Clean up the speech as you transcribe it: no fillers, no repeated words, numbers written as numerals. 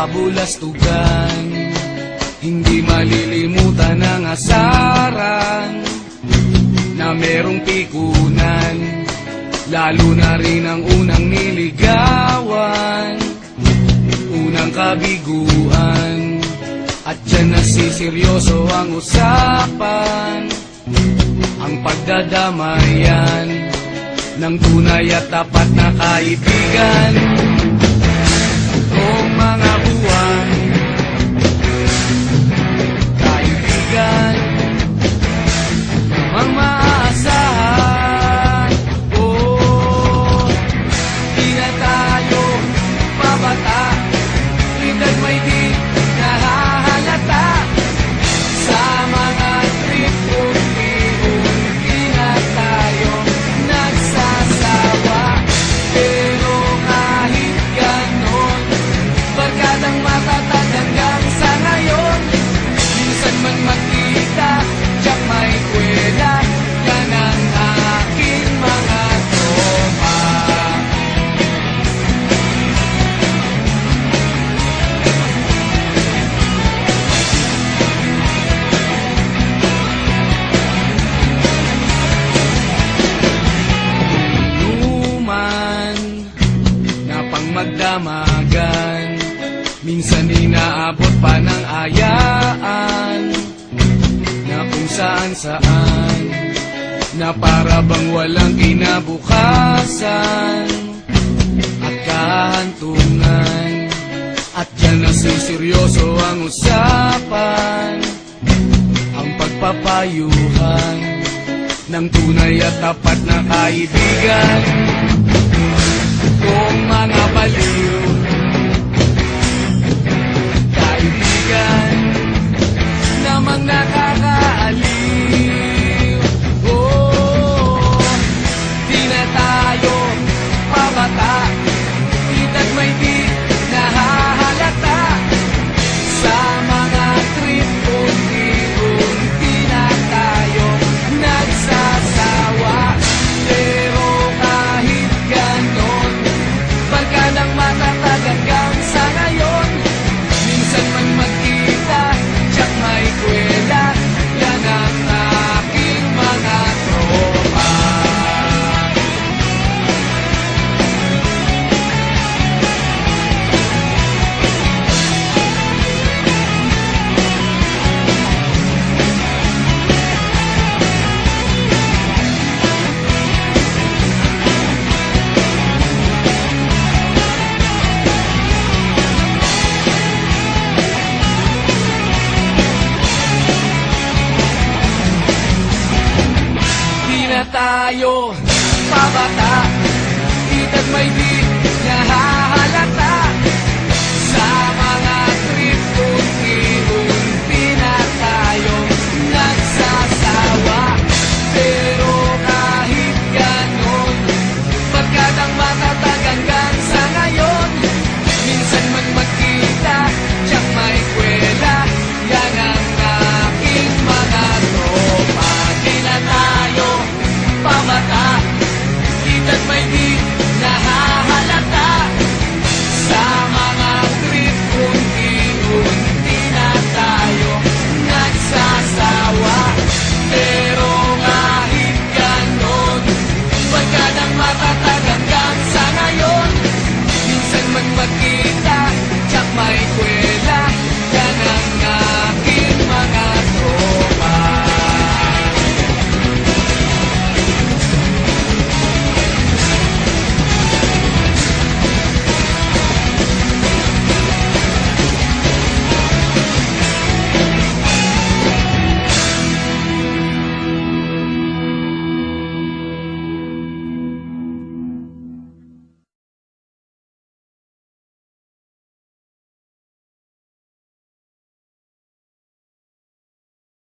kabulastugan. Hindi malilimutan ang asaran na merong pikunan, lalo na rin ang unang niligawan, unang kabiguan. At dyan nasiseryoso ang usapan, ang pagdadamayan ng tunay at tapat na kaibigan. Kung mga buwan, kaibigan, ang maaasahan. Oh, di na tayo pabata, edad may di nahahalata. Sa mga trip unti-unti na tayo nagsasawa. Pero kahit ganon, barkadang matatag hanggang sa ngayon. Minsan man magkita, tiyak may kwela, yan ang aking mga tropa. Inuman na pang magdamagan, minsan inaabot pa ng ayaan, na kung saan-saan, na para bang walang kinabukasan at kahantungan. At dyan nasiseryoso ang usapan, ang pagpapayuhan ng tunay at tapat na kaibigan. Kung mga baliw, kaibigan, namang nakakaaliw. Oh, di na tayo pabata, edad may di nahahalata. Sa mga trip unti-unti na tayo nagsasawa. Pero kahit ganon, barkadang matatag hanggang sa ngayon. Minsan man magkita, tiyak may kwela, yan ang aking mga tropa. Di na tayo pabata, edad may di nahahalata. Sa mga trip unti-unti na tayo nagsasawa. Pero kahit ganon, barkadang matatag hanggang sa ngayon. Minsan man magkita, tiyak may kwela, yan ang aking mga tropa. Di na tayo pamata, edad may di